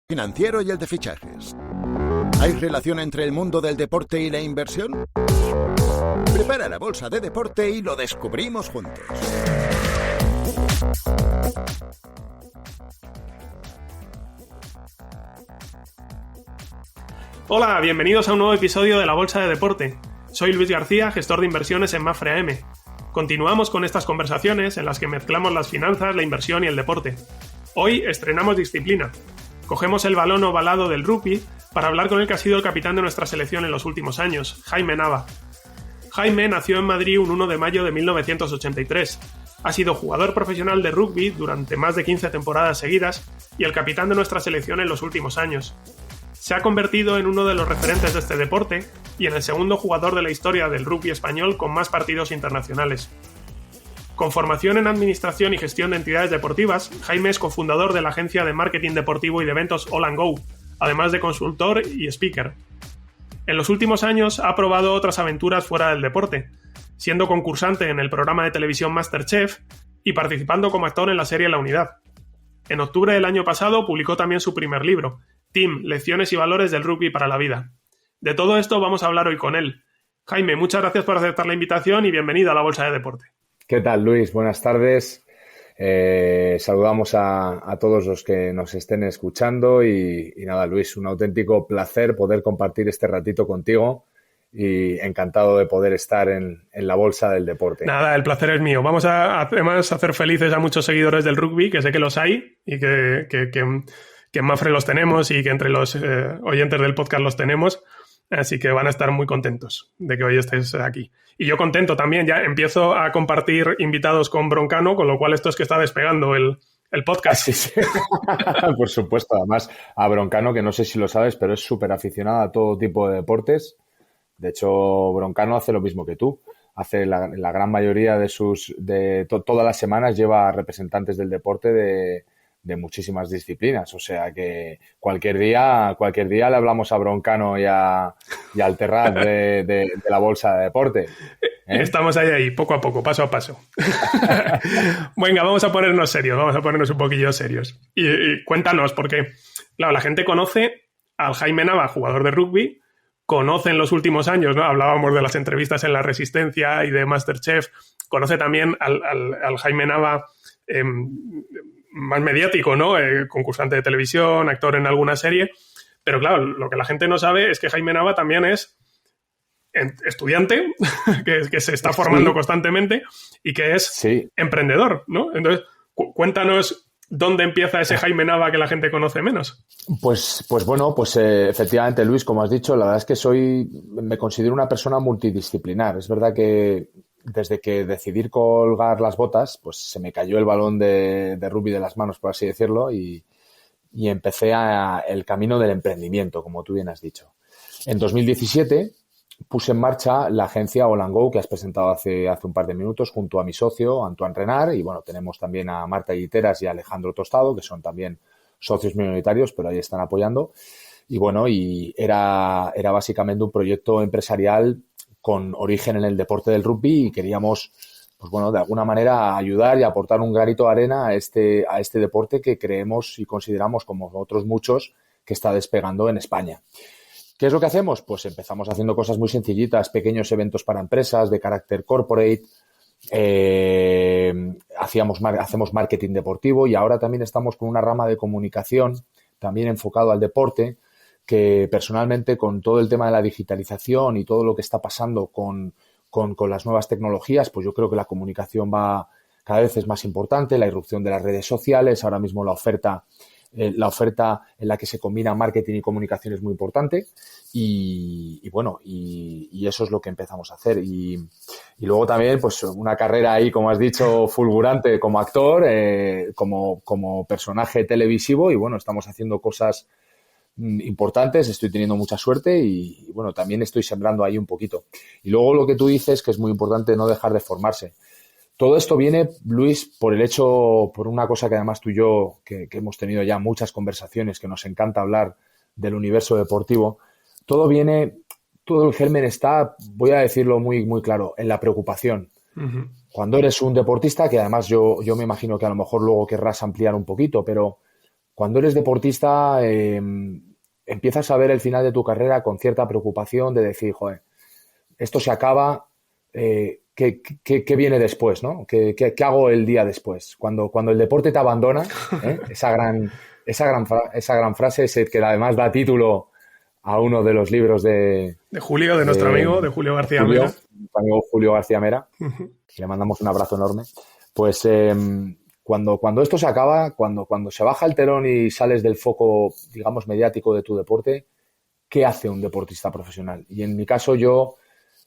Financiero y el de fichajes. ¿Hay relación entre el mundo del deporte y la inversión? Prepara la bolsa de deporte y lo descubrimos juntos. Hola, bienvenidos a un nuevo episodio de la Bolsa de Deporte. Soy Luis García, gestor de inversiones en Mapfre AM. Continuamos con estas conversaciones en las que mezclamos las finanzas, la inversión y el deporte. Hoy estrenamos disciplina. Cogemos el balón ovalado del rugby para hablar con el que ha sido el capitán de nuestra selección en los últimos años, Jaime Nava. Jaime nació en Madrid un 1 de mayo de 1983. Ha sido jugador profesional de rugby durante más de 15 temporadas seguidas y el capitán de nuestra selección en los últimos años. Se ha convertido en uno de los referentes de este deporte y en el segundo jugador de la historia del rugby español con más partidos internacionales. Con formación en Administración y Gestión de Entidades Deportivas, Jaime es cofundador de la agencia de marketing deportivo y de eventos All & Go, además de consultor y speaker. En los últimos años ha probado otras aventuras fuera del deporte, siendo concursante en el programa de televisión MasterChef y participando como actor en la serie La Unidad. En octubre del año pasado publicó también su primer libro, Team, Lecciones y Valores del Rugby para la Vida. De todo esto vamos a hablar hoy con él. Jaime, muchas gracias por aceptar la invitación y bienvenido a la Bolsa de Deporte. ¿Qué tal, Luis? Buenas tardes. Saludamos a todos los que nos estén escuchando y nada, Luis, un auténtico placer poder compartir este ratito contigo y encantado de poder estar en la Bolsa del Deporte. Nada, el placer es mío. Vamos a además hacer felices a muchos seguidores del rugby, que sé que los hay y que en Mapfre los tenemos y que entre los oyentes del podcast los tenemos. Así que van a estar muy contentos de que hoy estés aquí. Y yo contento también, ya empiezo a compartir invitados con Broncano, con lo cual esto es que está despegando el podcast. Sí. Por supuesto, además a Broncano, que no sé si lo sabes, pero es súper aficionado a todo tipo de deportes. De hecho, Broncano hace lo mismo que tú. Hace la gran mayoría de todas las semanas lleva representantes del deporte de muchísimas disciplinas, o sea que cualquier día le hablamos a Broncano y al Terrat de la Bolsa de Deporte. Estamos ahí, poco a poco, paso a paso. Venga, vamos a ponernos serios, vamos a ponernos un poquillo serios. Y cuéntanos, porque claro, la gente conoce al Jaime Nava, jugador de rugby, conoce en los últimos años, ¿no? Hablábamos de las entrevistas en La Resistencia y de MasterChef, conoce también al Jaime Nava más mediático, ¿no? Concursante de televisión, actor en alguna serie. Pero claro, lo que la gente no sabe es que Jaime Nava también es estudiante, que se está formando constantemente y que es emprendedor, ¿no? Entonces, cuéntanos dónde empieza ese Jaime Nava que la gente conoce menos. Pues efectivamente, Luis, como has dicho, la verdad es que me considero una persona multidisciplinar. Es verdad que desde que decidí colgar las botas, pues se me cayó el balón de rugby de las manos, por así decirlo, y empecé el camino del emprendimiento, como tú bien has dicho. En 2017 puse en marcha la agencia All & Go, que has presentado hace un par de minutos, junto a mi socio, Antoine Renard, y bueno, tenemos también a Marta Guiteras y a Alejandro Tostado, que son también socios minoritarios, pero ahí están apoyando. Y bueno, y era básicamente un proyecto empresarial con origen en el deporte del rugby y queríamos, pues bueno, de alguna manera ayudar y aportar un granito de arena a este deporte que creemos y consideramos, como otros muchos, que está despegando en España. ¿Qué es lo que hacemos? Pues empezamos haciendo cosas muy sencillitas, pequeños eventos para empresas de carácter corporate, hacemos marketing deportivo y ahora también estamos con una rama de comunicación también enfocado al deporte, que personalmente con todo el tema de la digitalización y todo lo que está pasando con las nuevas tecnologías, pues yo creo que la comunicación cada vez es más importante, la irrupción de las redes sociales, ahora mismo la oferta en la que se combina marketing y comunicación es muy importante y bueno, y eso es lo que empezamos a hacer. Y luego también, pues una carrera ahí, como has dicho, fulgurante como actor, como personaje televisivo y bueno, estamos haciendo cosas importantes, estoy teniendo mucha suerte y bueno, también estoy sembrando ahí un poquito. Y luego lo que tú dices, que es muy importante no dejar de formarse. Todo esto viene, Luis, por una cosa que además tú y yo, que hemos tenido ya muchas conversaciones, que nos encanta hablar del universo deportivo, todo el germen está, voy a decirlo muy, muy claro, en la preocupación. Uh-huh. Cuando eres un deportista, que además yo me imagino que a lo mejor luego querrás ampliar un poquito, pero cuando eres deportista empiezas a ver el final de tu carrera con cierta preocupación de decir, joder, esto se acaba, ¿qué viene después, ¿no? ¿Qué hago el día después? Cuando el deporte te abandona, esa gran frase que además da título a uno de los libros de Julio, de nuestro amigo, de Julio García Julio, Mera. Mi amigo Julio García Mera, Uh-huh. le mandamos un abrazo enorme. Pues cuando esto se acaba, cuando se baja el telón y sales del foco, digamos, mediático de tu deporte, ¿qué hace un deportista profesional? Y en mi caso yo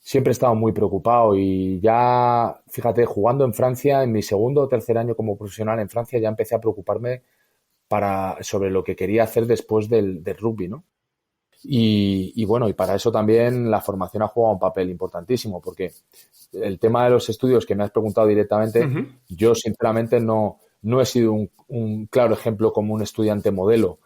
siempre he estado muy preocupado y ya, fíjate, jugando en Francia, en mi segundo o tercer año como profesional en Francia, ya empecé a preocuparme sobre lo que quería hacer después del rugby, ¿no? Y bueno, y para eso también la formación ha jugado un papel importantísimo, porque el tema de los estudios que me has preguntado directamente, Uh-huh. yo sinceramente no he sido un claro ejemplo como un estudiante modelo,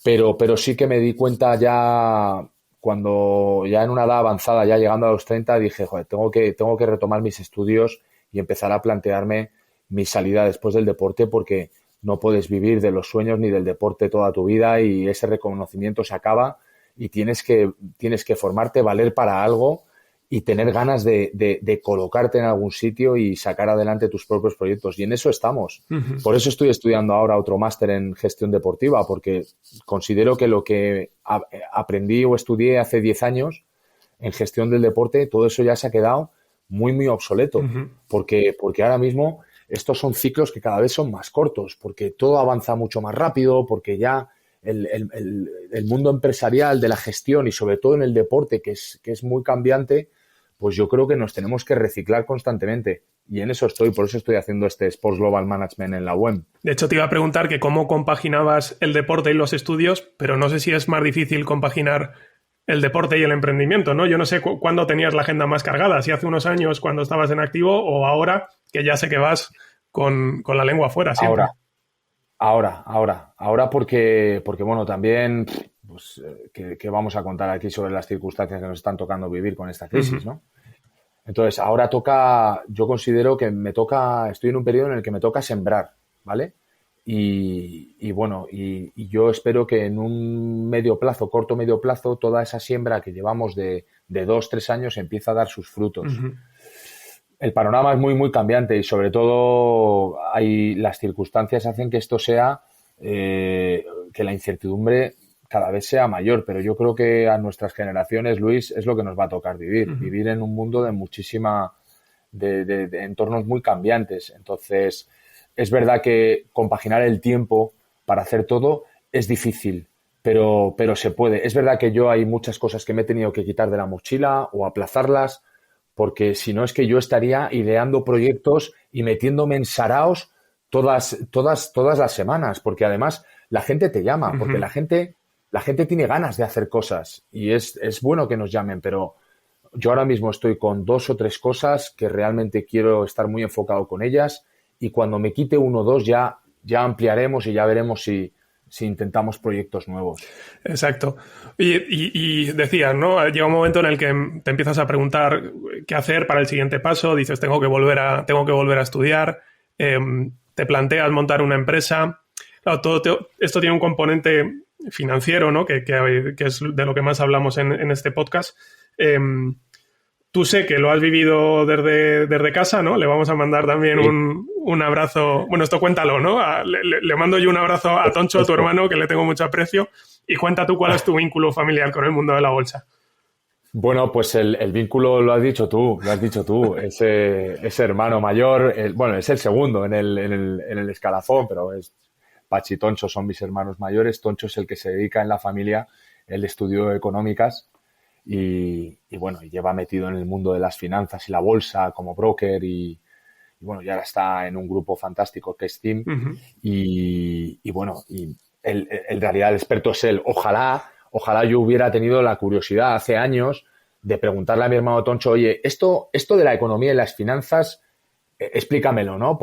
pero sí que me di cuenta ya cuando ya en una edad avanzada, ya llegando a los 30, dije, joder, tengo que retomar mis estudios y empezar a plantearme mi salida después del deporte, porque no puedes vivir de los sueños ni del deporte toda tu vida y ese reconocimiento se acaba y tienes que formarte, valer para algo y tener ganas de colocarte en algún sitio y sacar adelante tus propios proyectos. Y en eso estamos. Uh-huh. Por eso estoy estudiando ahora otro máster en gestión deportiva, porque considero que lo que aprendí o estudié hace 10 años en gestión del deporte, todo eso ya se ha quedado muy, muy obsoleto. Uh-huh. Porque ahora mismo estos son ciclos que cada vez son más cortos, porque todo avanza mucho más rápido, porque ya el mundo empresarial de la gestión y sobre todo en el deporte, que es muy cambiante, pues yo creo que nos tenemos que reciclar constantemente. Y en eso por eso estoy haciendo este Sports Global Management en la UEM. De hecho, te iba a preguntar que cómo compaginabas el deporte y los estudios, pero no sé si es más difícil compaginar el deporte y el emprendimiento, ¿no? Yo no sé cuándo tenías la agenda más cargada, si hace unos años cuando estabas en activo o ahora, que ya sé que vas con la lengua afuera siempre. Ahora porque bueno, también pues, ¿qué vamos a contar aquí sobre las circunstancias que nos están tocando vivir con esta crisis, Uh-huh. ¿no? Entonces, ahora yo considero que estoy en un periodo en el que me toca sembrar, ¿vale? Y bueno, y yo espero que en un corto medio plazo, toda esa siembra que llevamos de 2-3 años empiece a dar sus frutos. Uh-huh. El panorama es muy, muy cambiante y sobre todo las circunstancias hacen que esto sea, que la incertidumbre cada vez sea mayor, pero yo creo que a nuestras generaciones, Luis, es lo que nos va a tocar vivir, Uh-huh. vivir en un mundo de entornos muy cambiantes. Entonces, es verdad que compaginar el tiempo para hacer todo es difícil, pero se puede. Es verdad que hay muchas cosas que me he tenido que quitar de la mochila o aplazarlas, porque si no es que yo estaría ideando proyectos y metiéndome en saraos todas las semanas, porque además la gente te llama, porque Uh-huh. la gente tiene ganas de hacer cosas y es bueno que nos llamen, pero yo ahora mismo estoy con 2 o 3 cosas que realmente quiero estar muy enfocado con ellas y cuando me quite 1 o 2 ya ampliaremos y ya veremos si intentamos proyectos nuevos. Exacto. Y decías, ¿no? Llega un momento en el que te empiezas a preguntar qué hacer para el siguiente paso, dices, tengo que volver a estudiar, te planteas montar una empresa. Claro, esto tiene un componente financiero, ¿no? Que es de lo que más hablamos en este podcast. Tú sé que lo has vivido desde casa, ¿no? Le vamos a mandar también Sí. un abrazo. Bueno, esto cuéntalo, ¿no? Le mando yo un abrazo a Toncho, a tu hermano, que le tengo mucho aprecio. Y cuenta tú cuál es tu vínculo familiar con el mundo de la bolsa. Bueno, pues el vínculo lo has dicho tú. Ese hermano mayor, es el segundo en el escalafón, pero Pachi y Toncho son mis hermanos mayores. Toncho es el que se dedica en la familia, él estudió económicas y bueno, y lleva metido en el mundo de las finanzas y la bolsa como broker y bueno, ya está en un grupo fantástico que es Team. Uh-huh. Y bueno, y en realidad el experto es él. Ojalá yo hubiera tenido la curiosidad hace años de preguntarle a mi hermano Toncho, oye, esto de la economía y las finanzas, explícamelo, ¿no?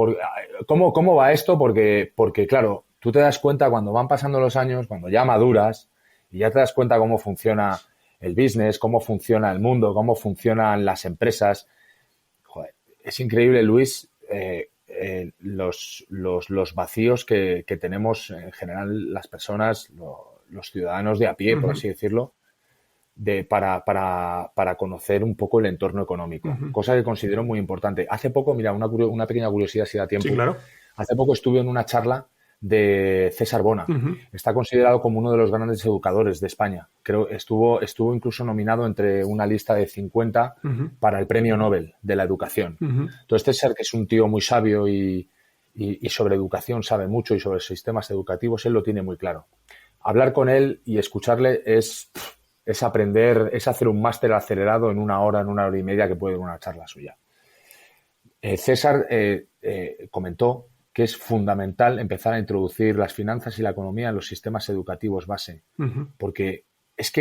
¿Cómo va esto? Porque, claro, tú te das cuenta cuando van pasando los años, cuando ya maduras y ya te das cuenta cómo funciona el business, cómo funciona el mundo, cómo funcionan las empresas. Joder, es increíble, Luis, los vacíos que tenemos en general las personas, los ciudadanos de a pie, por así decirlo, para conocer un poco el entorno económico, cosa que considero muy importante. Hace poco, mira, una pequeña curiosidad si da tiempo. Sí, claro. Hace poco estuve en una charla de César Bona. Está considerado como uno de los grandes educadores de España. Creo estuvo incluso nominado entre una lista de 50 para el Premio Nobel de la Educación. Entonces César, que es un tío muy sabio y sobre educación sabe mucho y sobre sistemas educativos, él lo tiene muy claro. Hablar con él y escucharle es aprender, es hacer un máster acelerado en una hora y media que puede dar una charla suya. César comentó que es fundamental empezar a introducir las finanzas y la economía en los sistemas educativos base, porque es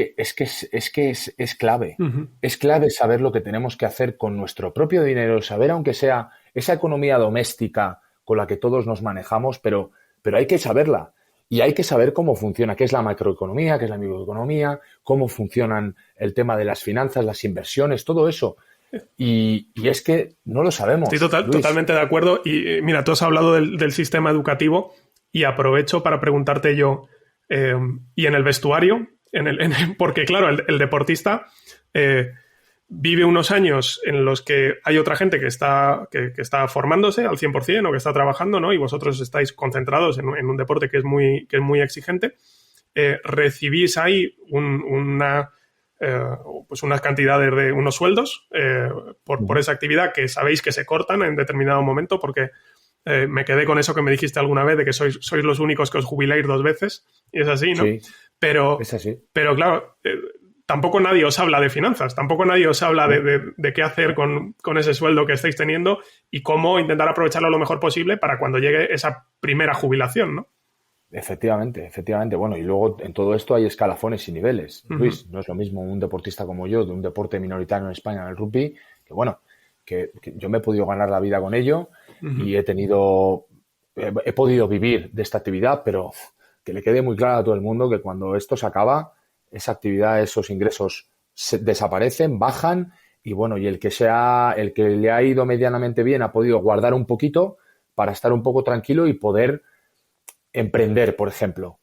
clave. Es clave saber lo que tenemos que hacer con nuestro propio dinero, saber aunque sea esa economía doméstica con la que todos nos manejamos, pero hay que saberla. Y hay que saber cómo funciona, qué es la macroeconomía, qué es la microeconomía, cómo funcionan el tema de las finanzas, las inversiones, todo eso. Y es que no lo sabemos. Estoy totalmente de acuerdo. Y mira, tú has hablado del sistema educativo y aprovecho para preguntarte yo, y en el vestuario, porque claro, el deportista vive unos años en los que hay otra gente que está formándose al 100% o que está trabajando, ¿no? Y vosotros estáis concentrados en un deporte que es muy exigente. Recibís ahí pues unas cantidades de unos sueldos por esa actividad que sabéis que se cortan en determinado momento, porque me quedé con eso que me dijiste alguna vez de que sois los únicos que os jubiláis 2 veces, y es así, ¿no? Sí, pero, es así. Pero claro, tampoco nadie os habla de finanzas, tampoco nadie os habla de qué hacer con ese sueldo que estáis teniendo y cómo intentar aprovecharlo lo mejor posible para cuando llegue esa primera jubilación, ¿no? Efectivamente. Bueno, y luego en todo esto hay escalafones y niveles. Luis, no es lo mismo un deportista como yo, de un deporte minoritario en España, en el rugby, que yo me he podido ganar la vida con ello y he podido vivir de esta actividad, pero que le quede muy claro a todo el mundo que cuando esto se acaba, esa actividad, esos ingresos desaparecen, bajan y bueno, y el que le ha ido medianamente bien ha podido guardar un poquito para estar un poco tranquilo y poder emprender, por ejemplo.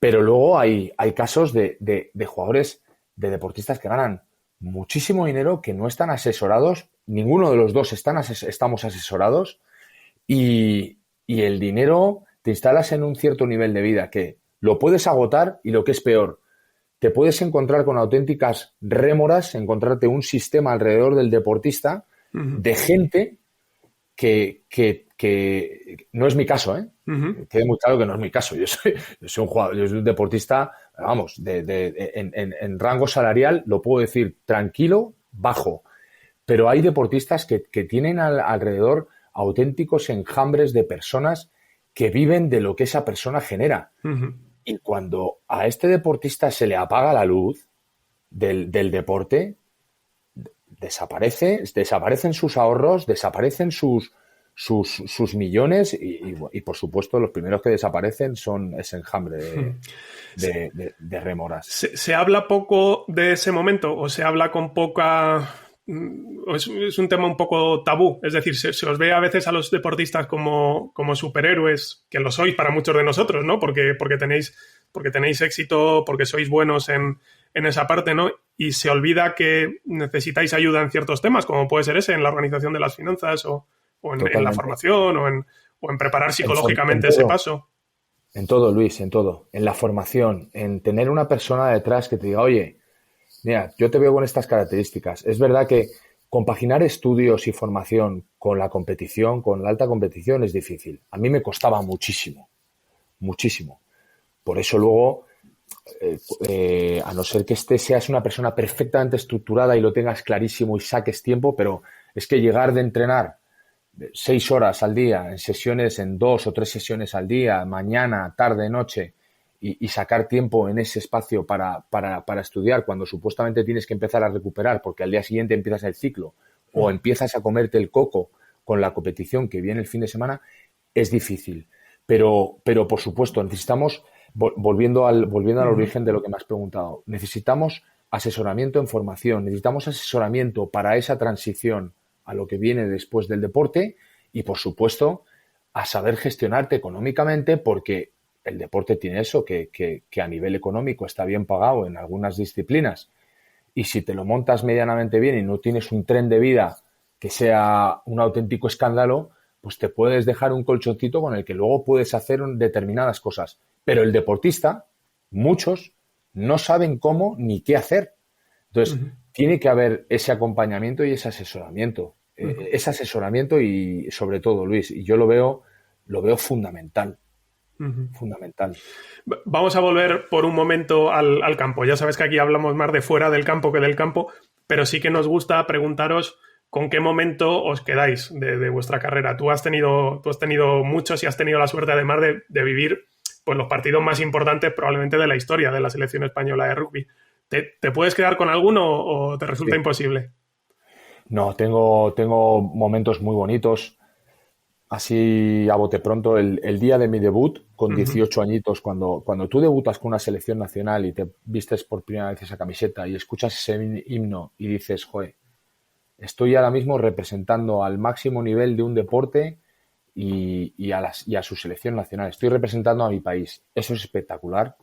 Pero luego hay casos de jugadores, de deportistas que ganan muchísimo dinero, que no están asesorados, ninguno de los dos estamos asesorados y el dinero te instalas en un cierto nivel de vida que lo puedes agotar y lo que es peor, te puedes encontrar con auténticas rémoras, encontrarte un sistema alrededor del deportista de gente que no es mi caso, ¿eh? Quede muy claro que no es mi caso. Yo soy un jugador, yo soy un deportista, vamos, en rango salarial, lo puedo decir tranquilo, bajo. Pero hay deportistas que tienen alrededor auténticos enjambres de personas que viven de lo que esa persona genera. Y cuando a este deportista se le apaga la luz del deporte, desaparecen sus ahorros, desaparecen sus millones y por supuesto los primeros que desaparecen son ese enjambre de rémoras. ¿Se habla poco de ese momento o se habla con poca... Es un tema un poco tabú? Es decir, se os ve a veces a los deportistas como superhéroes, que lo sois para muchos de nosotros, ¿no? Porque tenéis éxito, porque sois buenos en esa parte, ¿no? Y se olvida que necesitáis ayuda en ciertos temas, como puede ser ese, en la organización de las finanzas o en la formación o en preparar psicológicamente ese paso. En todo, Luis, en todo. En la formación, en tener una persona detrás que te diga, oye, mira, yo te veo con estas características. Es verdad que compaginar estudios y formación con la competición, con la alta competición, es difícil. A mí me costaba muchísimo. Por eso luego, a no ser que seas una persona perfectamente estructurada y lo tengas clarísimo y saques tiempo, pero es que llegar de entrenar 6 horas al día, en 2 o 3 sesiones al día, mañana, tarde, noche, y sacar tiempo en ese espacio para estudiar cuando supuestamente tienes que empezar a recuperar porque al día siguiente empiezas el ciclo o empiezas a comerte el coco con la competición que viene el fin de semana, es difícil. Pero por supuesto, necesitamos, volviendo al origen de lo que me has preguntado, necesitamos asesoramiento en formación, necesitamos asesoramiento para esa transición a lo que viene después del deporte y, por supuesto, a saber gestionarte económicamente, porque el deporte tiene eso, que a nivel económico está bien pagado en algunas disciplinas, y si te lo montas medianamente bien y no tienes un tren de vida que sea un auténtico escándalo, pues te puedes dejar un colchoncito con el que luego puedes hacer determinadas cosas. Pero el deportista, muchos, no saben cómo ni qué hacer. Entonces, tiene que haber ese acompañamiento y ese asesoramiento. Ese asesoramiento y, sobre todo, Luis, y yo lo veo fundamental. Fundamental. Vamos a volver por un momento al campo. Ya sabes que aquí hablamos más de fuera del campo que del campo, pero sí que nos gusta preguntaros con qué momento os quedáis de vuestra carrera. Tú has tenido muchos y has tenido la suerte, además, de vivir pues, los partidos más importantes probablemente de la historia de la selección española de rugby. ¿Te puedes quedar con alguno o te resulta imposible? No, tengo momentos muy bonitos. Así a bote pronto, el día de mi debut, con 18 añitos, cuando tú debutas con una selección nacional y te vistes por primera vez esa camiseta y escuchas ese himno y dices, joder, estoy ahora mismo representando al máximo nivel de un deporte y a su selección nacional. Estoy representando a mi país. Eso es espectacular.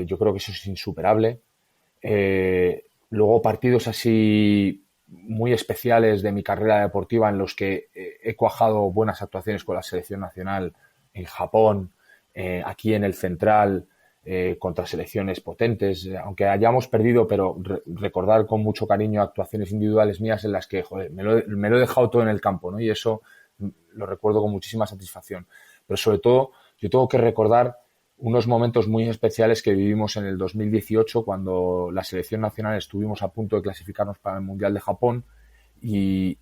Yo creo que eso es insuperable. Luego partidos así muy especiales de mi carrera deportiva en los que he cuajado buenas actuaciones con la selección nacional en Japón, aquí en el Central, contra selecciones potentes, aunque hayamos perdido, pero recordar con mucho cariño actuaciones individuales mías en las que, joder, me lo he dejado todo en el campo, ¿no? Y eso lo recuerdo con muchísima satisfacción. Pero sobre todo, yo tengo que recordar unos momentos muy especiales que vivimos en el 2018 cuando la selección nacional estuvimos a punto de clasificarnos para el Mundial de Japón y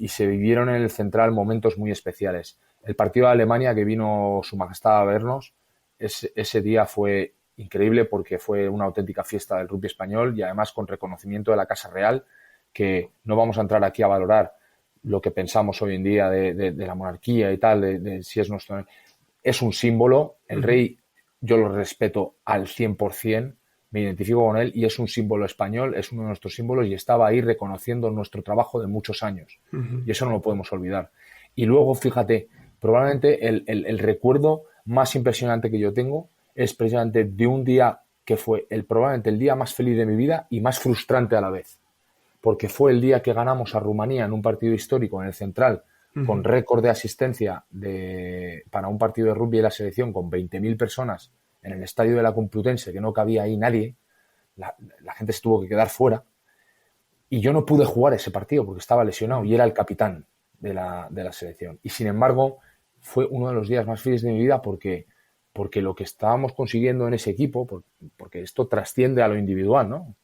se vivieron en el Central momentos muy especiales. El partido de Alemania, que vino Su Majestad a vernos, ese día fue increíble porque fue una auténtica fiesta del rugby español y además con reconocimiento de la Casa Real, que no vamos a entrar aquí a valorar lo que pensamos hoy en día de la monarquía y tal, de si es nuestro... Es un símbolo, el rey yo lo respeto al 100%, me identifico con él y es un símbolo español, es uno de nuestros símbolos y estaba ahí reconociendo nuestro trabajo de muchos años. Y eso no lo podemos olvidar. Y luego, fíjate, probablemente el recuerdo más impresionante que yo tengo es precisamente de un día que fue probablemente el día más feliz de mi vida y más frustrante a la vez. Porque fue el día que ganamos a Rumanía en un partido histórico en el Central, con récord de asistencia para un partido de rugby de la selección con 20.000 personas en el estadio de la Complutense, que no cabía ahí nadie, la gente se tuvo que quedar fuera, y yo no pude jugar ese partido porque estaba lesionado y era el capitán de la selección. Y sin embargo, fue uno de los días más felices de mi vida porque lo que estábamos consiguiendo en ese equipo, porque esto trasciende a lo individual, ¿no?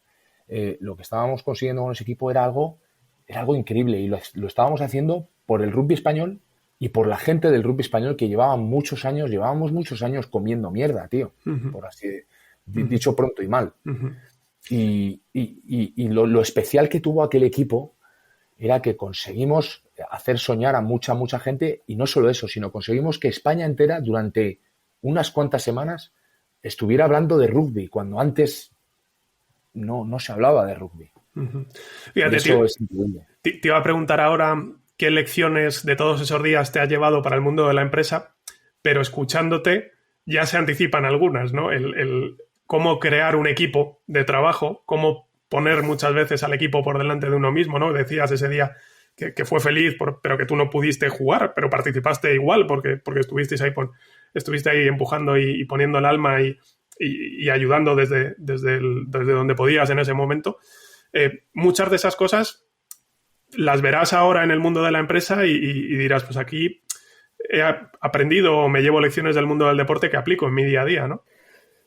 Lo que estábamos consiguiendo con ese equipo era algo increíble y lo estábamos haciendo por el rugby español y por la gente del rugby español que llevábamos muchos años comiendo mierda, tío, por así dicho pronto y mal. Y lo especial que tuvo aquel equipo era que conseguimos hacer soñar a mucha gente y no solo eso, sino conseguimos que España entera durante unas cuantas semanas estuviera hablando de rugby cuando antes no se hablaba de rugby. Fíjate, eso es increíble. Te iba a preguntar ahora qué lecciones de todos esos días te has llevado para el mundo de la empresa, pero escuchándote ya se anticipan algunas, ¿no? El cómo crear un equipo de trabajo, cómo poner muchas veces al equipo por delante de uno mismo, ¿no? Decías ese día que fue feliz, pero que tú no pudiste jugar, pero participaste igual porque estuviste ahí empujando y poniendo el alma y ayudando desde donde podías en ese momento. Muchas de esas cosas las verás ahora en el mundo de la empresa y dirás, pues aquí he aprendido o me llevo lecciones del mundo del deporte que aplico en mi día a día, ¿no?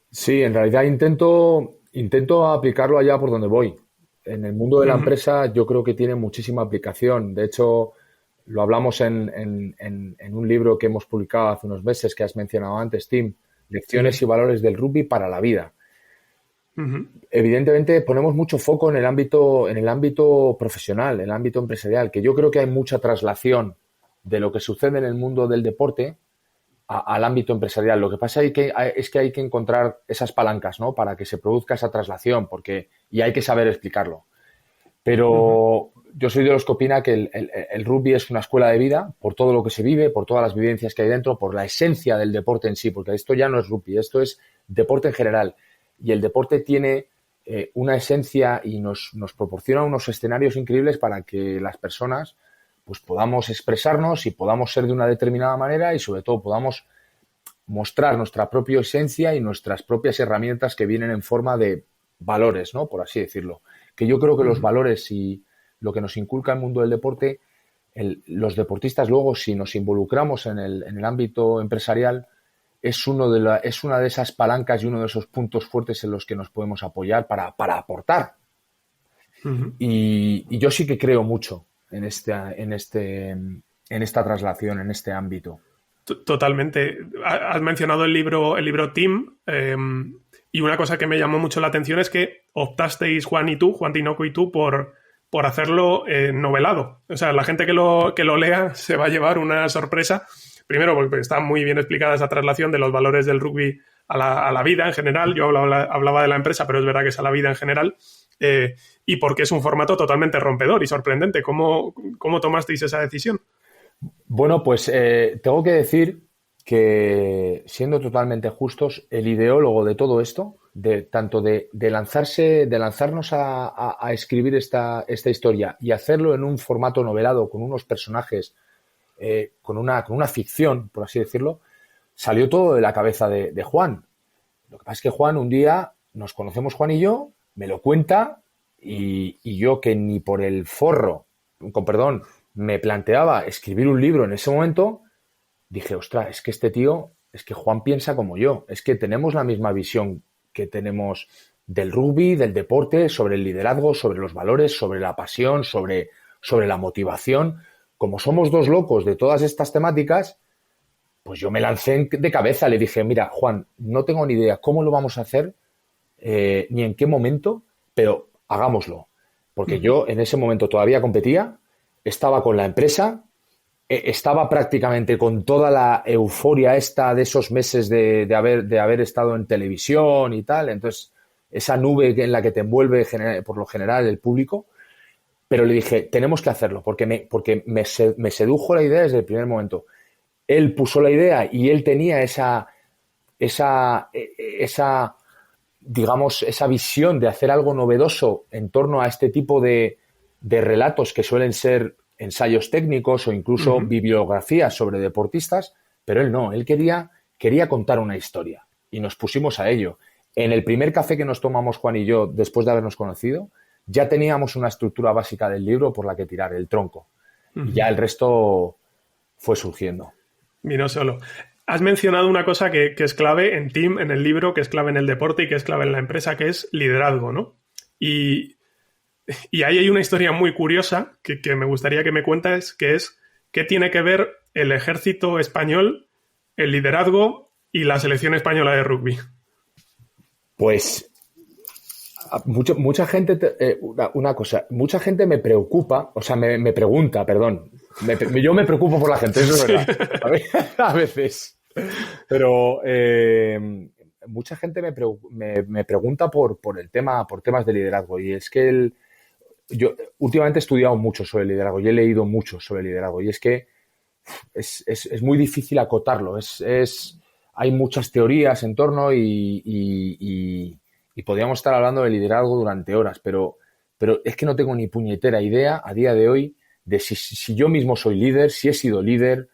Sí, en realidad intento aplicarlo allá por donde voy. En el mundo de la empresa yo creo que tiene muchísima aplicación. De hecho, lo hablamos en un libro que hemos publicado hace unos meses que has mencionado antes, Tim, Lecciones y valores del rugby para la vida. Evidentemente ponemos mucho foco en el ámbito profesional, en el ámbito empresarial, que yo creo que hay mucha traslación de lo que sucede en el mundo del deporte al ámbito empresarial. Lo que pasa es que hay que encontrar esas palancas, ¿no? Para que se produzca esa traslación, y hay que saber explicarlo. Pero yo soy de los que opina que el rugby es una escuela de vida por todo lo que se vive, por todas las vivencias que hay dentro, por la esencia del deporte en sí, porque esto ya no es rugby, esto es deporte en general. Y el deporte tiene una esencia y nos proporciona unos escenarios increíbles para que las personas pues podamos expresarnos y podamos ser de una determinada manera y sobre todo podamos mostrar nuestra propia esencia y nuestras propias herramientas que vienen en forma de valores, ¿no? Por así decirlo. Que yo creo que los valores y lo que nos inculca el mundo del deporte, los deportistas luego, si nos involucramos en el ámbito empresarial, es una de esas palancas y uno de esos puntos fuertes en los que nos podemos apoyar para aportar. Uh-huh. Y yo sí que creo mucho en esta traslación, en este ámbito. Totalmente. Has mencionado el libro Team, y una cosa que me llamó mucho la atención es que optasteis, Juan Tinoco y tú, por hacerlo novelado. O sea, la gente que lo lea se va a llevar una sorpresa. Primero, porque está muy bien explicada esa traslación de los valores del rugby a la vida en general. Yo hablaba de la empresa, pero es verdad que es a la vida en general. Y porque es un formato totalmente rompedor y sorprendente. ¿Cómo tomasteis esa decisión? Bueno, pues tengo que decir que, siendo totalmente justos, el ideólogo de todo esto, tanto de lanzarnos a escribir esta historia y hacerlo en un formato novelado con unos personajes, con una ficción, por así decirlo, salió todo de la cabeza de Juan. Lo que pasa es que Juan, un día nos conocemos, Juan y yo, me lo cuenta y yo, que ni por el forro, con perdón, me planteaba escribir un libro en ese momento, dije, ostras, es que este tío, es que Juan piensa como yo, es que tenemos la misma visión que tenemos del rugby, del deporte, sobre el liderazgo, sobre los valores, sobre la pasión, sobre la motivación. Como somos dos locos de todas estas temáticas, pues yo me lancé de cabeza, le dije, mira, Juan, no tengo ni idea cómo lo vamos a hacer, ni en qué momento, pero hagámoslo. Porque yo en ese momento todavía competía, estaba con la empresa, estaba prácticamente con toda la euforia esta de esos meses de haber estado en televisión y tal, entonces esa nube en la que te envuelve por lo general el público, pero le dije, tenemos que hacerlo, porque me sedujo la idea desde el primer momento. Él puso la idea y él tenía esa digamos, esa visión de hacer algo novedoso en torno a este tipo de relatos que suelen ser ensayos técnicos o incluso bibliografías sobre deportistas, pero él no, él quería contar una historia y nos pusimos a ello. En el primer café que nos tomamos Juan y yo después de habernos conocido, ya teníamos una estructura básica del libro por la que tirar, el tronco. Y ya el resto fue surgiendo. Vino solo. Has mencionado una cosa que es clave en Team, en el libro, que es clave en el deporte y que es clave en la empresa, que es liderazgo, ¿no? Y ahí hay una historia muy curiosa que me gustaría que me cuentes, que es qué tiene que ver el ejército español, el liderazgo y la selección española de rugby. Pues mucha gente, una cosa, mucha gente me preocupa, o sea, me pregunta, perdón, yo me preocupo por la gente, eso es verdad, a veces, pero mucha gente me pregunta por el tema, por temas de liderazgo, y es que yo últimamente he estudiado mucho sobre el liderazgo y he leído mucho sobre el liderazgo, y es que es muy difícil acotarlo, hay muchas teorías en torno y podríamos estar hablando de liderazgo durante horas, pero es que no tengo ni puñetera idea a día de hoy de si yo mismo soy líder, si he sido líder,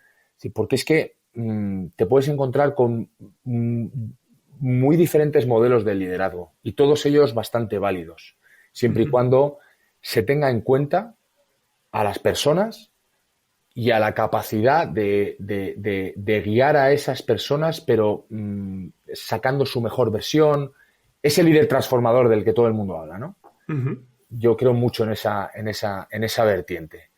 porque es que te puedes encontrar con muy diferentes modelos de liderazgo y todos ellos bastante válidos, siempre y cuando se tenga en cuenta a las personas y a la capacidad de guiar a esas personas, pero sacando su mejor versión, ese líder transformador del que todo el mundo habla, ¿no? Yo creo mucho en esa vertiente.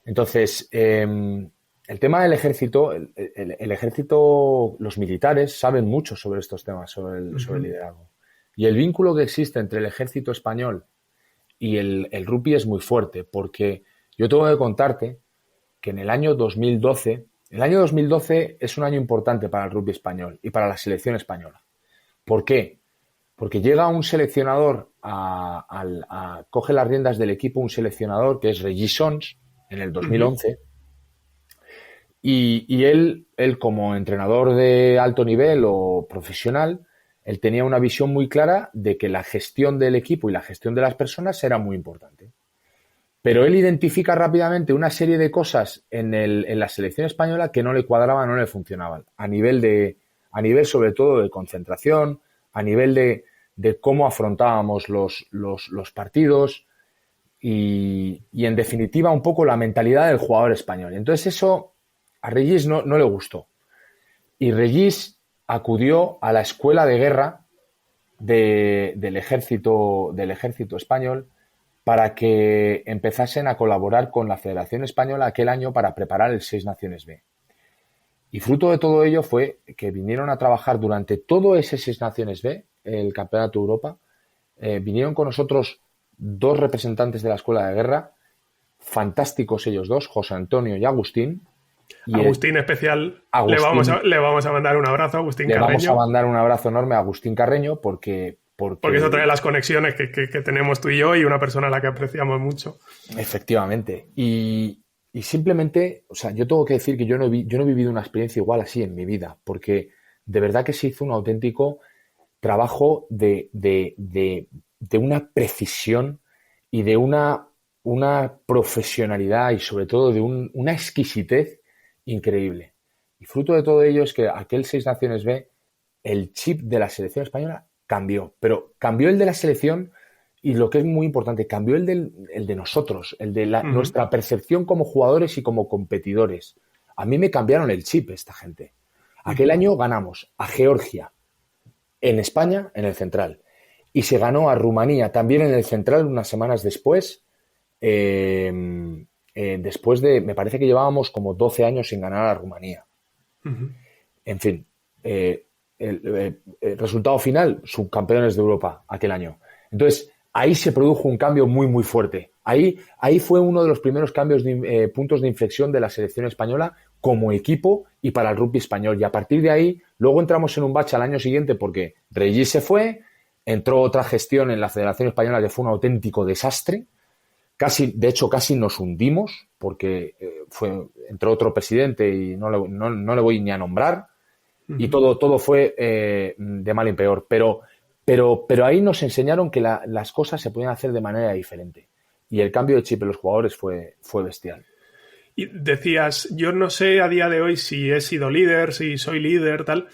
Entonces, el tema del ejército, el ejército, los militares saben mucho sobre estos temas, sobre el liderazgo. Y el vínculo que existe entre el ejército español y el rugby es muy fuerte, porque yo tengo que contarte que en el año 2012 es un año importante para el rugby español y para la selección española. ¿Por qué? Porque llega un seleccionador, coge las riendas del equipo un seleccionador que es Regis Sons en el 2011, y él como entrenador de alto nivel o profesional, él tenía una visión muy clara de que la gestión del equipo y la gestión de las personas era muy importante. Pero él identifica rápidamente una serie de cosas en la selección española que no le cuadraban, no le funcionaban. A nivel sobre todo de concentración, a nivel de cómo afrontábamos los partidos y en definitiva un poco la mentalidad del jugador español. Entonces eso a Regis no le gustó. Y Regis acudió a la escuela de guerra del ejército español para que empezasen a colaborar con la Federación Española aquel año para preparar el Seis Naciones B. Y fruto de todo ello fue que vinieron a trabajar durante todo ese Seis Naciones B, el Campeonato de Europa. Vinieron con nosotros 2 representantes de la Escuela de Guerra, fantásticos ellos 2, José Antonio y Agustín. Y Agustín especial, Agustín, le vamos a mandar un abrazo a Agustín Carreño. Le vamos a mandar un abrazo enorme a Agustín Carreño porque es otra de las conexiones que tenemos tú y yo y una persona a la que apreciamos mucho. Efectivamente. Y simplemente, o sea, yo tengo que decir que yo no he vivido una experiencia igual así en mi vida, porque de verdad que se hizo un auténtico trabajo de una precisión y de una profesionalidad y sobre todo de una exquisitez increíble. Y fruto de todo ello es que aquel Seis Naciones B, el chip de la selección española cambió, pero cambió el de la selección y lo que es muy importante, cambió el de nosotros, el de nuestra percepción como jugadores y como competidores. A mí me cambiaron el chip esta gente. Aquel año ganamos a Georgia en España, en el Central, y se ganó a Rumanía también en el Central unas semanas después, después de, me parece que llevábamos como 12 años sin ganar a Rumanía. En fin, el resultado final, subcampeones de Europa aquel año. Entonces, ahí se produjo un cambio muy, muy fuerte. Ahí fue uno de los primeros cambios puntos de inflexión de la selección española como equipo y para el rugby español. Y a partir de ahí, luego entramos en un bache al año siguiente porque Regis se fue, entró otra gestión en la Federación Española que fue un auténtico desastre. De hecho, casi nos hundimos porque entró otro presidente y no le voy ni a nombrar. Y todo fue de mal en peor. Pero ahí nos enseñaron que las cosas se podían hacer de manera diferente. Y el cambio de chip en los jugadores fue bestial. Y decías, yo no sé a día de hoy si he sido líder, si soy líder, tal.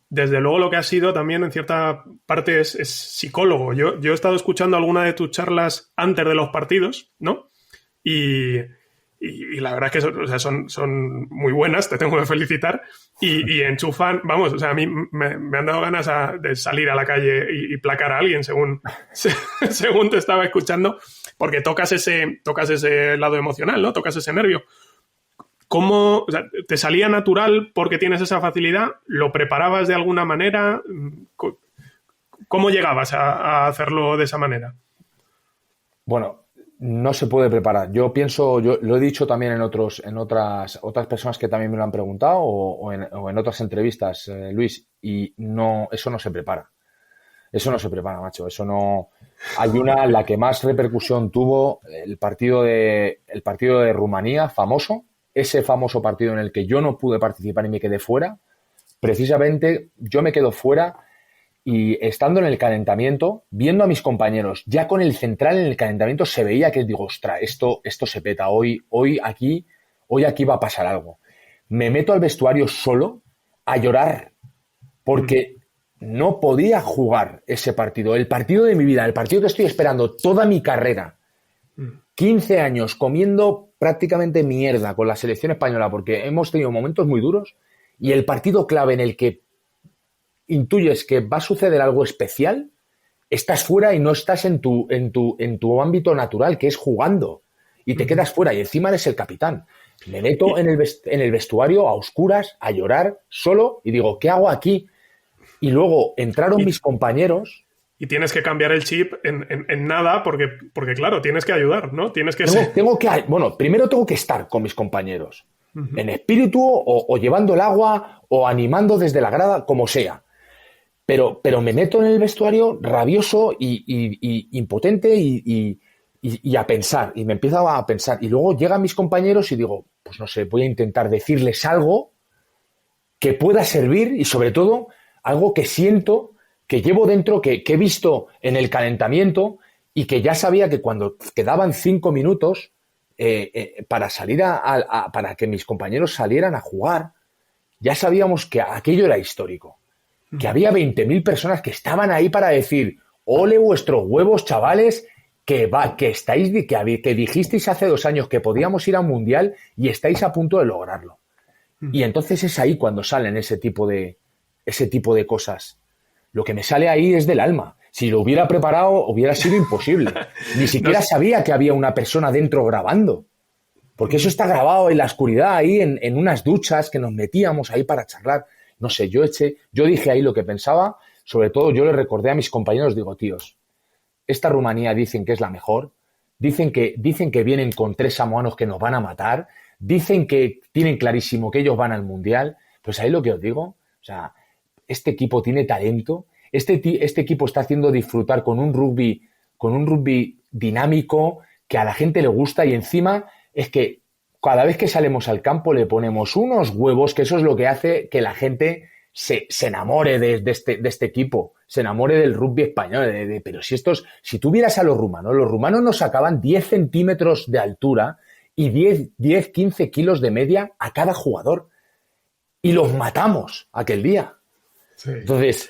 Desde luego lo que has sido también en cierta parte es psicólogo. Yo he estado escuchando alguna de tus charlas antes de los partidos, ¿no? Y la verdad es que son muy buenas, te tengo que felicitar. Y enchufan, vamos, o sea, a mí me han dado ganas de salir a la calle y placar a alguien según te estaba escuchando, porque tocas ese lado emocional, ¿no? Tocas ese nervio. ¿Cómo, o sea, te salía natural porque tienes esa facilidad? ¿Lo preparabas de alguna manera? ¿Cómo llegabas a hacerlo de esa manera? Bueno, no se puede preparar. Yo lo he dicho también en otras personas que también me lo han preguntado o en otras entrevistas, Luis, y no, eso no se prepara. Eso no se prepara, macho. Eso no. Hay la que más repercusión tuvo, el partido de Rumanía, famoso. Ese famoso partido en el que yo no pude participar y me quedé fuera. Precisamente yo me quedo fuera y estando en el calentamiento, viendo a mis compañeros, ya con el central en el calentamiento se veía que digo, ostras, esto se peta, hoy aquí va a pasar algo. Me meto al vestuario solo a llorar porque no podía jugar ese partido, el partido de mi vida, el partido que estoy esperando toda mi carrera. 15 años comiendo prácticamente mierda con la selección española porque hemos tenido momentos muy duros y el partido clave en el que intuyes que va a suceder algo especial, estás fuera y no estás en tu ámbito natural, que es jugando, y te quedas fuera y encima eres el capitán. Me meto en el vestuario a oscuras, a llorar, solo, y digo, ¿qué hago aquí? Y luego entraron mis compañeros. Y tienes que cambiar el chip en nada porque, claro, tienes que ayudar, ¿no? Primero tengo que estar con mis compañeros, en espíritu o llevando el agua o animando desde la grada, como sea. pero me meto en el vestuario rabioso y impotente y a pensar, y me empiezo a pensar. Y luego llegan mis compañeros y digo, pues no sé, voy a intentar decirles algo que pueda servir y sobre todo algo que siento, que llevo dentro, que he visto en el calentamiento y que ya sabía que cuando quedaban 5 minutos para salir para que mis compañeros salieran a jugar, ya sabíamos que aquello era histórico. Que había 20.000 personas que estaban ahí para decir, ole vuestros huevos, chavales, que dijisteis hace 2 años que podíamos ir a un mundial y estáis a punto de lograrlo. Y entonces es ahí cuando salen ese tipo de cosas. Lo que me sale ahí es del alma. Si lo hubiera preparado, hubiera sido imposible. Ni siquiera sabía que había una persona dentro grabando. Porque eso está grabado en la oscuridad, ahí en unas duchas que nos metíamos ahí para charlar. No sé, yo dije ahí lo que pensaba. Sobre todo yo le recordé a mis compañeros, digo, tíos, esta Rumanía dicen que es la mejor, dicen que vienen con 3 samoanos que nos van a matar, dicen que tienen clarísimo que ellos van al Mundial. Pues ahí lo que os digo, o sea, este equipo tiene talento, este equipo está haciendo disfrutar con un rugby dinámico que a la gente le gusta y encima es que cada vez que salimos al campo le ponemos unos huevos, que eso es lo que hace que la gente se enamore de este equipo, se enamore del rugby español. Pero si tú vieras a los rumanos nos sacaban 10 centímetros de altura y 10, 15 kilos de media a cada jugador. Y los matamos aquel día. Sí. Entonces,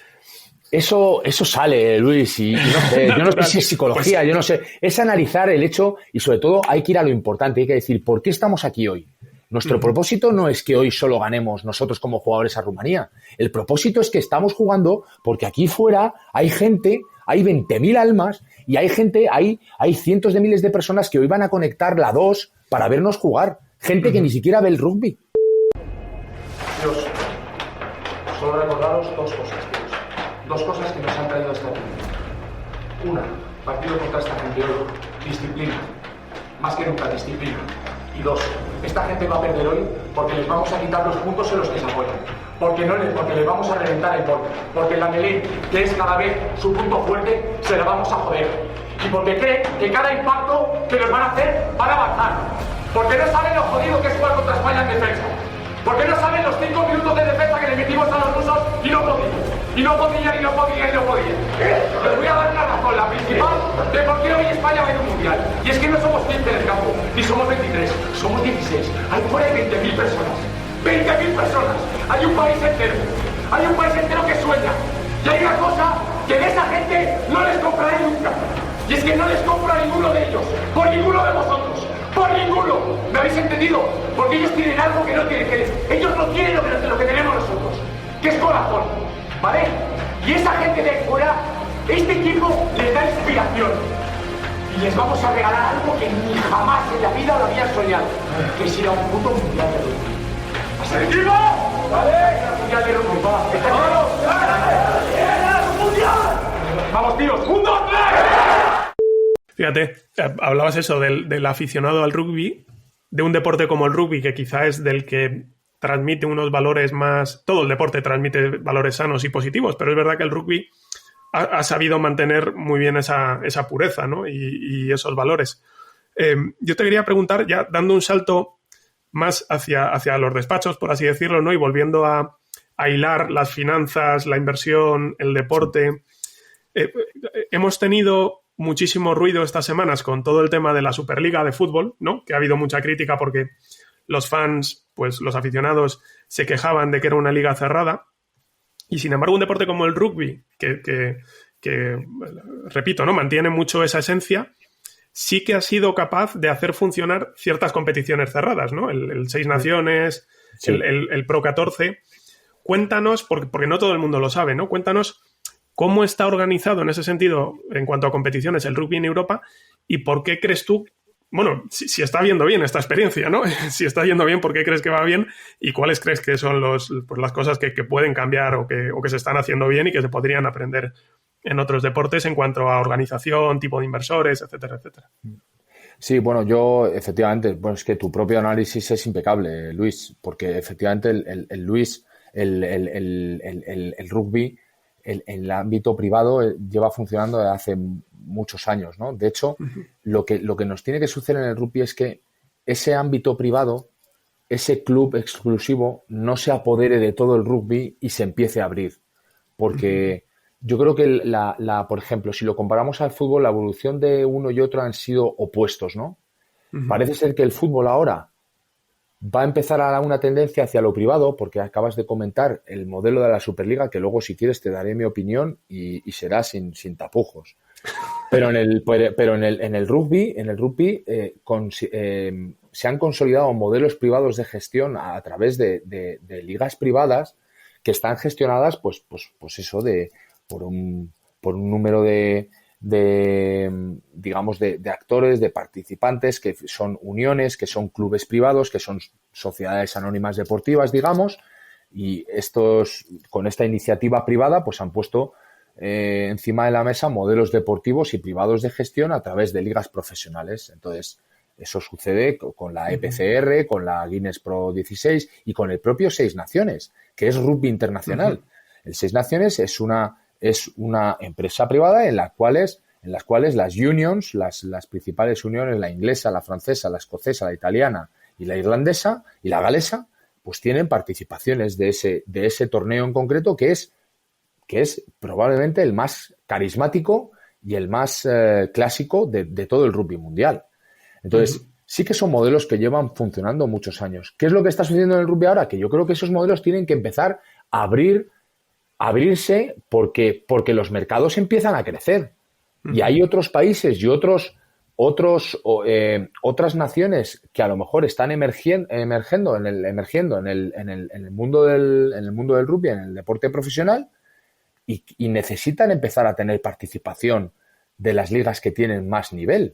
eso sale, Luis, y no sé, yo no sé si es psicología, yo no sé. Es analizar el hecho y sobre todo hay que ir a lo importante, hay que decir, ¿por qué estamos aquí hoy? Nuestro propósito no es que hoy solo ganemos nosotros como jugadores a Rumanía. El propósito es que estamos jugando porque aquí fuera hay gente, hay 20.000 almas y hay gente, hay cientos de miles de personas que hoy van a conectar la 2 para vernos jugar. Gente que ni siquiera ve el rugby. Dios, solo recordaros 2 cosas, tíos. 2 cosas que nos han traído hasta aquí. Una, partido contra esta gente hoy. Disciplina. Más que nunca, disciplina. Y 2, esta gente va a perder hoy porque les vamos a quitar los puntos en los que se apoyan. Porque les vamos a reventar el borde. Porque la melee, que es cada vez su punto fuerte, se la vamos a joder. Y porque creen que cada impacto que nos van a hacer van a avanzar. Porque no saben lo jodido que es jugar contra España en defensa. Porque no saben los 5 minutos de defensa que le metimos a los rusos y no podían. Y no podían. Les voy a dar una razón, la principal, de por qué hoy España va a ir a un mundial. Y es que no somos 15 en el campo, ni somos 23, somos 16. Hay fuera de 20.000 personas. 20.000 personas. Hay un país entero que sueña. Y hay una cosa que de esa gente no les compraré nunca. Y es que no les compro a ninguno de ellos, por ninguno de vosotros. ¡Por ninguno! ¿Me habéis entendido? Porque ellos tienen algo que no tienen que... Ellos no tienen lo que tenemos nosotros, que es corazón, ¿vale? Y esa gente de ahí fuera, este equipo les da inspiración. Y les vamos a regalar algo que ni jamás en la vida lo habían soñado, que es ir a un puto mundial de rugby. ¡Hasta el equipo! ¡Vale! Mundial de rugby, va. ¡Vamos! ¡Mundial! ¡Vamos, tíos! ¡1, 2, 3! Fíjate, hablabas eso del aficionado al rugby, de un deporte como el rugby, que quizá es del que transmite unos valores más... Todo el deporte transmite valores sanos y positivos, pero es verdad que el rugby ha sabido mantener muy bien esa pureza, ¿no? y esos valores. Yo te quería preguntar, ya dando un salto más hacia los despachos, por así decirlo, ¿no? Y volviendo a hilar las finanzas, la inversión, el deporte. Hemos tenido muchísimo ruido estas semanas con todo el tema de la Superliga de fútbol, ¿no? Que ha habido mucha crítica porque los fans, pues los aficionados, se quejaban de que era una liga cerrada. Y sin embargo, un deporte como el rugby, que repito, ¿no? Mantiene mucho esa esencia, sí que ha sido capaz de hacer funcionar ciertas competiciones cerradas, ¿no? El 6 Naciones, sí. el Pro 14. Cuéntanos, porque no todo el mundo lo sabe, ¿no? Cuéntanos cómo está organizado en ese sentido en cuanto a competiciones el rugby en Europa y por qué crees tú, bueno, si está yendo bien esta experiencia, ¿no? Si está yendo bien, ¿por qué crees que va bien? ¿Y cuáles crees que son las cosas que pueden cambiar o que se están haciendo bien y que se podrían aprender en otros deportes en cuanto a organización, tipo de inversores, etcétera, etcétera? Sí, bueno, yo efectivamente, bueno, es que tu propio análisis es impecable, Luis, porque efectivamente el rugby en el ámbito privado lleva funcionando desde hace muchos años, ¿no? De hecho, lo que nos tiene que suceder en el rugby es que ese ámbito privado, ese club exclusivo, no se apodere de todo el rugby y se empiece a abrir. Porque yo creo que, por ejemplo, si lo comparamos al fútbol, la evolución de uno y otro han sido opuestos, ¿no? Parece ser que el fútbol ahora va a empezar a dar una tendencia hacia lo privado, porque acabas de comentar el modelo de la Superliga, que luego, si quieres, te daré mi opinión y será sin tapujos. Pero en el rugby se han consolidado modelos privados de gestión a través de ligas privadas que están gestionadas, pues eso, por un número de actores, de participantes, que son uniones, que son clubes privados, que son sociedades anónimas deportivas, digamos, y estos, con esta iniciativa privada, pues han puesto encima de la mesa modelos deportivos y privados de gestión a través de ligas profesionales. Entonces, eso sucede con la EPCR, con la Guinness Pro 16 y con el propio Seis Naciones, que es rugby internacional. El Seis Naciones es una empresa privada en las cuales las unions, las principales uniones, la inglesa, la francesa, la escocesa, la italiana y la irlandesa y la galesa, pues tienen participaciones de ese torneo en concreto, que es probablemente el más carismático y el más clásico de todo el rugby mundial. Entonces, sí que son modelos que llevan funcionando muchos años. ¿Qué es lo que está sucediendo en el rugby ahora? Que yo creo que esos modelos tienen que empezar a abrirse porque los mercados empiezan a crecer. Y hay otros países y otras naciones que a lo mejor están emergiendo en el mundo del rugby, en el deporte profesional, y necesitan empezar a tener participación de las ligas que tienen más nivel.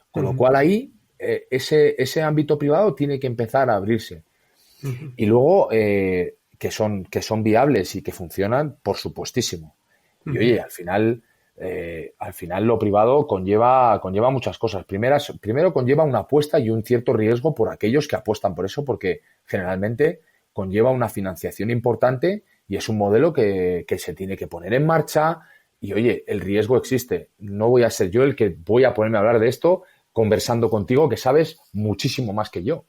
Con lo cual ahí ese ámbito privado tiene que empezar a abrirse. Y luego que son viables y que funcionan, por supuestísimo. Y oye, al final lo privado conlleva muchas cosas. Primero conlleva una apuesta y un cierto riesgo por aquellos que apuestan por eso, porque generalmente conlleva una financiación importante y es un modelo que se tiene que poner en marcha. Y oye, el riesgo existe. No voy a ser yo el que voy a ponerme a hablar de esto conversando contigo, que sabes muchísimo más que yo.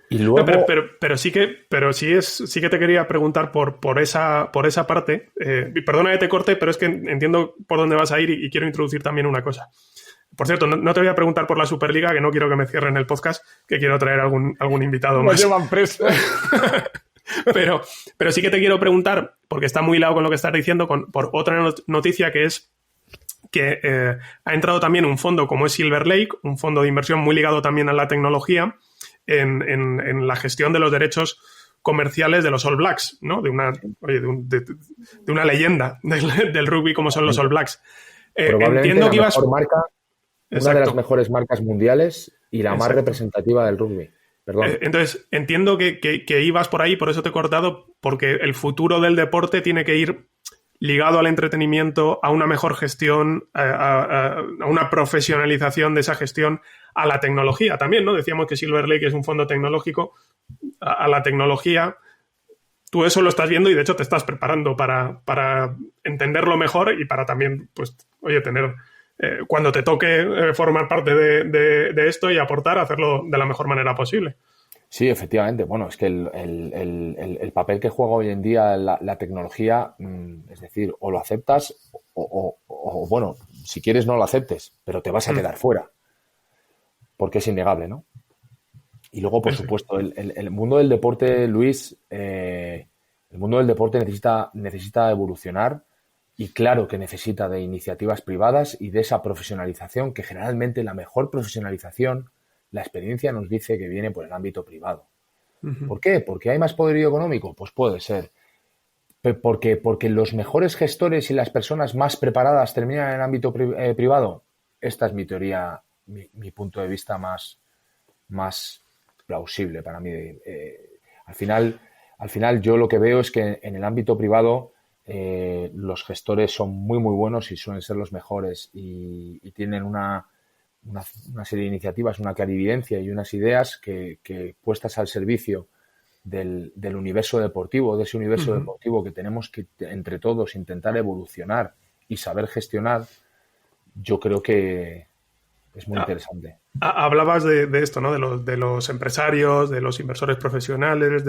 Y luego... No, pero sí que te quería preguntar por esa parte. Perdona que te corte, pero es que entiendo por dónde vas a ir y quiero introducir también una cosa. Por cierto, no te voy a preguntar por la Superliga, que no quiero que me cierren el podcast, que quiero traer algún invitado más. Nos llevan preso. Pero sí que te quiero preguntar, porque está muy hilado con lo que estás diciendo, por otra noticia, que es que ha entrado también un fondo como es Silver Lake, un fondo de inversión muy ligado también a la tecnología, en la gestión de los derechos comerciales de los All Blacks, ¿no? De una leyenda del rugby como son los All Blacks. Probablemente entiendo que ibas... una de las mejores marcas mundiales y la más representativa del rugby. Perdón. Entonces, entiendo que ibas por ahí, por eso te he cortado, porque el futuro del deporte tiene que ir ligado al entretenimiento, a una mejor gestión, a una profesionalización de esa gestión, a la tecnología también, ¿no? Decíamos que Silver Lake es un fondo tecnológico, a la tecnología. Tú eso lo estás viendo y, de hecho, te estás preparando para entenderlo mejor y para también, pues, oye, tener... cuando te toque formar parte de esto y aportar, hacerlo de la mejor manera posible. Sí, efectivamente. Bueno, es que el papel que juega hoy en día la tecnología, es decir, o lo aceptas o, bueno, si quieres no lo aceptes, pero te vas a quedar fuera. Porque es innegable, ¿no? Y luego, por supuesto, el mundo del deporte, Luis, el mundo del deporte necesita evolucionar. Y claro que necesita de iniciativas privadas y de esa profesionalización, que generalmente la mejor profesionalización, la experiencia nos dice que viene por el ámbito privado. ¿Por qué? ¿Porque hay más poderío económico? Pues puede ser. Porque los mejores gestores y las personas más preparadas terminan en el ámbito privado. Esta es mi teoría, mi punto de vista más plausible para mí. Al final yo lo que veo es que en el ámbito privado los gestores son muy muy buenos y suelen ser los mejores y tienen una serie de iniciativas, una clarividencia y unas ideas que puestas al servicio del universo deportivo, de ese universo deportivo que tenemos que entre todos intentar evolucionar y saber gestionar, yo creo que es muy interesante. Hablabas de esto, ¿no? De los empresarios, de los inversores profesionales.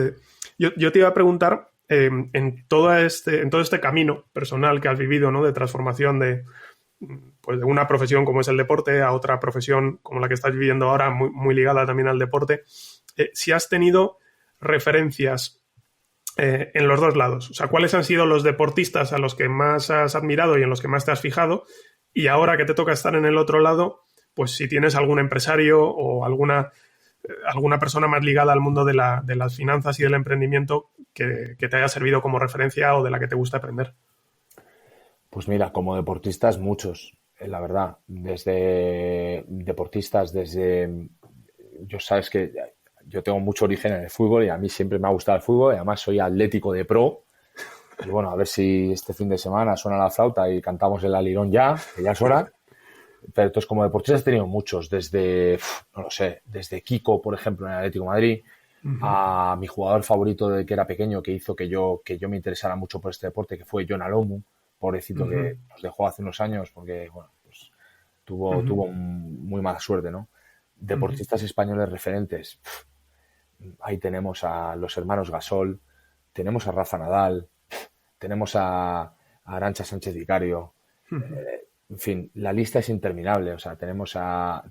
Yo te iba a preguntar, en todo este camino personal que has vivido, ¿no? De transformación pues de una profesión como es el deporte a otra profesión como la que estás viviendo ahora, muy, muy ligada también al deporte, si has tenido referencias en los dos lados. O sea, ¿cuáles han sido los deportistas a los que más has admirado y en los que más te has fijado? Y ahora que te toca estar en el otro lado, pues si tienes algún empresario o alguna persona más ligada al mundo de las finanzas y del emprendimiento que te haya servido como referencia o de la que te gusta aprender. Pues mira, como deportistas, muchos, la verdad. Desde deportistas, yo sabes que yo tengo mucho origen en el fútbol y a mí siempre me ha gustado el fútbol y además soy atlético de pro. Y bueno, a ver si este fin de semana suena la flauta y cantamos el Alirón ya, que ya es hora. Pero entonces, como deportistas he tenido muchos, desde Kiko, por ejemplo, en el Atlético de Madrid, a mi jugador favorito de que era pequeño, que hizo que yo me interesara mucho por este deporte, que fue Jon Alomu, pobrecito que nos dejó hace unos años porque, bueno, pues tuvo muy mala suerte, ¿no? Deportistas españoles referentes. Ahí tenemos a los hermanos Gasol, tenemos a Rafa Nadal, tenemos a Arantxa Sánchez Vicario. En fin, la lista es interminable. O sea, tenemos a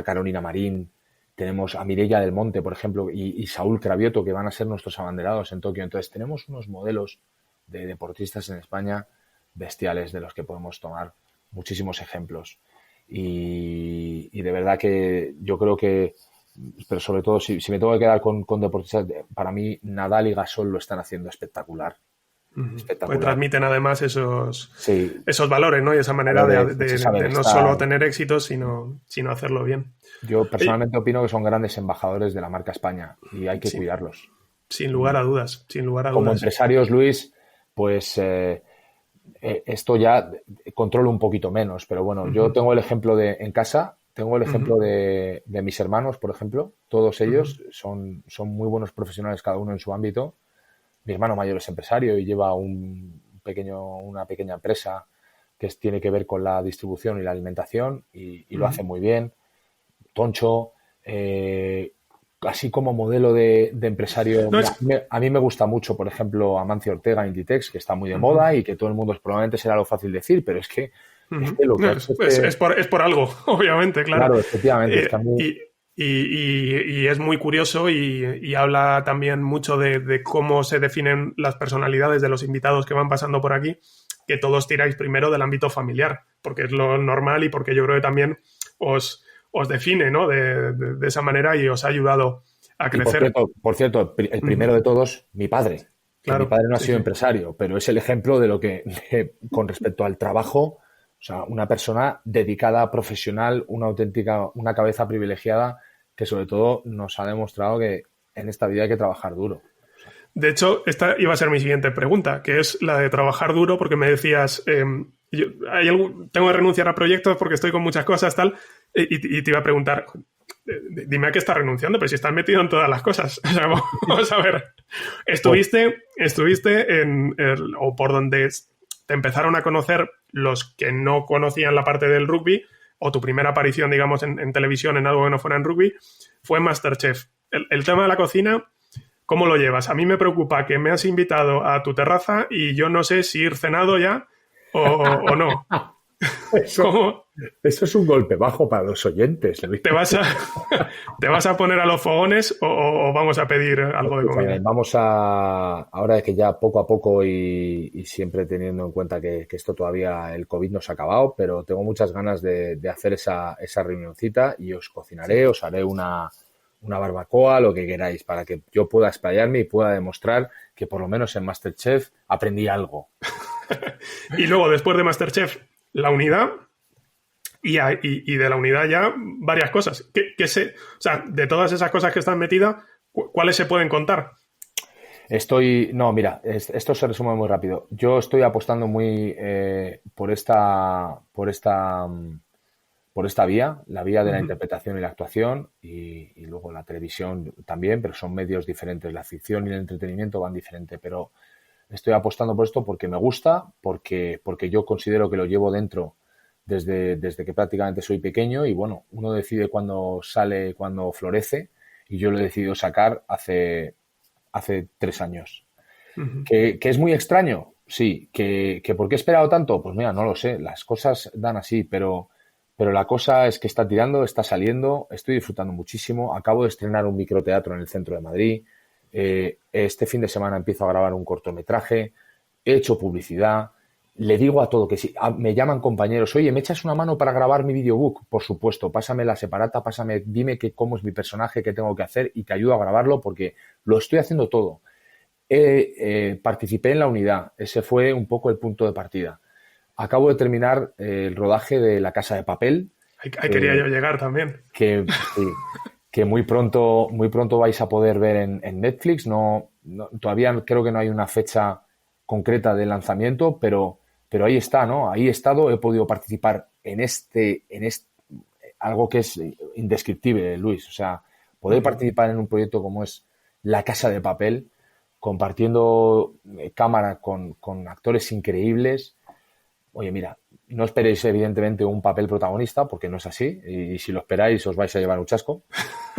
Carolina Marín, tenemos a Mireia del Monte, por ejemplo, y Saúl Cravioto, que van a ser nuestros abanderados en Tokio. Entonces, tenemos unos modelos de deportistas en España bestiales de los que podemos tomar muchísimos ejemplos. Y de verdad que yo creo que, pero sobre todo, si me tengo que quedar con deportistas, para mí Nadal y Gasol lo están haciendo espectacular. Pues transmiten además esos valores, ¿no? Y esa manera de no solo tener éxito, sino hacerlo bien. Yo personalmente opino que son grandes embajadores de la marca España y hay que cuidarlos. Sin lugar a dudas, Como empresarios, Luis, pues esto ya controlo un poquito menos, pero bueno, yo tengo el ejemplo en casa, tengo el ejemplo de mis hermanos, por ejemplo, todos ellos son muy buenos profesionales, cada uno en su ámbito. Mi hermano mayor es empresario y lleva una pequeña empresa que tiene que ver con la distribución y la alimentación y lo hace muy bien. Toncho, así como modelo de empresario, a mí me gusta mucho, por ejemplo, Amancio Ortega, Inditex, que está muy de moda y que todo el mundo probablemente será lo fácil decir, pero es que lo que es por algo, obviamente, claro. Claro, efectivamente. Está muy... Y es muy curioso y habla también mucho de cómo se definen las personalidades de los invitados que van pasando por aquí, que todos tiráis primero del ámbito familiar, porque es lo normal y porque yo creo que también os define, ¿no? de esa manera y os ha ayudado a crecer. Por cierto, el primero de todos, mi padre. Claro, mi padre no ha sido empresario, pero es el ejemplo de lo que con respecto al trabajo, o sea, una persona dedicada, profesional, una cabeza privilegiada que sobre todo nos ha demostrado que en esta vida hay que trabajar duro. De hecho, esta iba a ser mi siguiente pregunta, que es la de trabajar duro, porque me decías, tengo que renunciar a proyectos porque estoy con muchas cosas, tal, y te iba a preguntar, dime a qué estás renunciando, pero si estás metido en todas las cosas. O sea, vamos a ver, estuviste o por donde te empezaron a conocer los que no conocían la parte del rugby, o tu primera aparición, digamos, en televisión en algo que no fuera en rugby, fue MasterChef. El tema de la cocina, ¿cómo lo llevas? A mí me preocupa que me has invitado a tu terraza y yo no sé si ir cenado ya o no. Eso es un golpe bajo para los oyentes. ¿Te vas a poner a los fogones o vamos a pedir algo de comida? Ahora que ya poco a poco y siempre teniendo en cuenta que esto todavía, el COVID no se ha acabado, pero tengo muchas ganas de hacer esa reunioncita y os cocinaré, os haré una barbacoa, lo que queráis, para que yo pueda explayarme y pueda demostrar que por lo menos en MasterChef aprendí algo. Y luego, después de MasterChef, la unidad y de la unidad ya varias cosas. O sea, de todas esas cosas que están metidas, ¿cuáles se pueden contar? Esto se resume muy rápido. Yo estoy apostando muy por esta por esta vía, la vía de la interpretación y la actuación, y luego la televisión también, pero son medios diferentes. La ficción y el entretenimiento van diferente, pero estoy apostando por esto porque me gusta, porque yo considero que lo llevo dentro desde que prácticamente soy pequeño, y bueno, uno decide cuándo sale, cuándo florece, y yo lo he decidido sacar hace 3 años. ¿Que es muy extraño? Sí. ¿Que por qué he esperado tanto? Pues mira, no lo sé, las cosas dan así, pero la cosa es que está tirando, está saliendo, estoy disfrutando muchísimo. Acabo de estrenar un microteatro en el centro de Madrid. Este fin de semana empiezo a grabar un cortometraje, he hecho publicidad, le digo a todo que sí. Me llaman compañeros, oye, ¿me echas una mano para grabar mi videobook? Por supuesto, pásame la separata, dime cómo es mi personaje, qué tengo que hacer, y te ayudo a grabarlo porque lo estoy haciendo todo. Participé en La Unidad, ese fue un poco el punto de partida. Acabo de terminar el rodaje de La Casa de Papel. Ahí quería yo llegar también. Que muy pronto vais a poder ver en Netflix. No, todavía creo que no hay una fecha concreta de lanzamiento, pero ahí está, ¿no? Ahí he estado, he podido participar en algo que es indescriptible, Luis. O sea, poder participar en un proyecto como es La Casa de Papel, compartiendo cámara con actores increíbles. Oye, mira, no esperéis evidentemente un papel protagonista, porque no es así, y si lo esperáis os vais a llevar un chasco,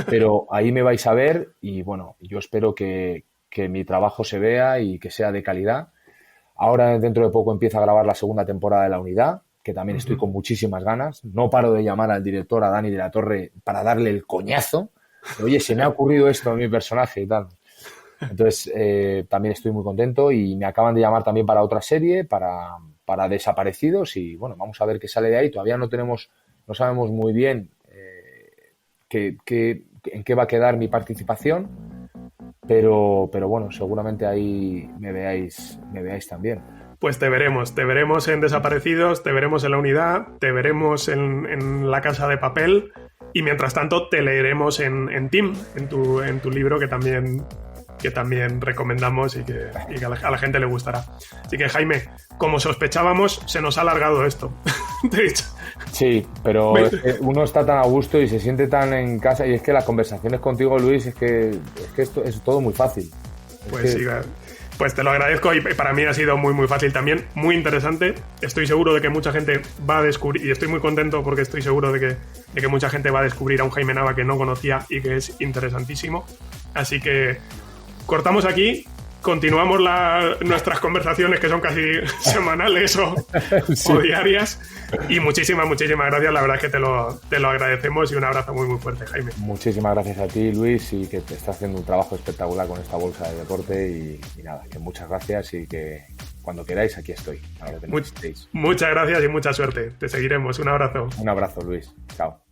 pero ahí me vais a ver, y bueno, yo espero que mi trabajo se vea y que sea de calidad. Ahora dentro de poco empieza a grabar la segunda temporada de La Unidad, que también estoy con muchísimas ganas. No paro de llamar al director, a Dani de la Torre, para darle el coñazo. Oye, se me ha ocurrido esto en mi personaje y tal. Entonces también estoy muy contento, y me acaban de llamar también para otra serie, para Desaparecidos, y bueno, vamos a ver qué sale de ahí. Todavía no sabemos muy bien en qué va a quedar mi participación, pero bueno, seguramente ahí me veáis también. Pues te veremos en Desaparecidos, te veremos en La Unidad, te veremos en La Casa de Papel, y mientras tanto te leeremos en Tim, en tu libro que también recomendamos y que a la gente le gustará. Así que, Jaime, como sospechábamos, se nos ha alargado esto. Te he dicho. Sí, pero es que uno está tan a gusto y se siente tan en casa, y es que las conversaciones contigo, Luis, es que esto es todo muy fácil. Pues sí, pues te lo agradezco, y para mí ha sido muy muy fácil también, muy interesante. Estoy seguro de que mucha gente va a descubrir, y estoy muy contento porque estoy seguro de que mucha gente va a descubrir a un Jaime Nava que no conocía y que es interesantísimo. Así que cortamos aquí, continuamos nuestras conversaciones, que son casi semanales o diarias, y muchísimas gracias. La verdad es que te lo agradecemos, y un abrazo muy muy fuerte, Jaime. Muchísimas gracias a ti, Luis, y que te está haciendo un trabajo espectacular con esta bolsa de deporte, y nada, que muchas gracias, y que cuando queráis aquí estoy. Muchas gracias y mucha suerte. Te seguiremos. Un abrazo. Un abrazo, Luis. Chao.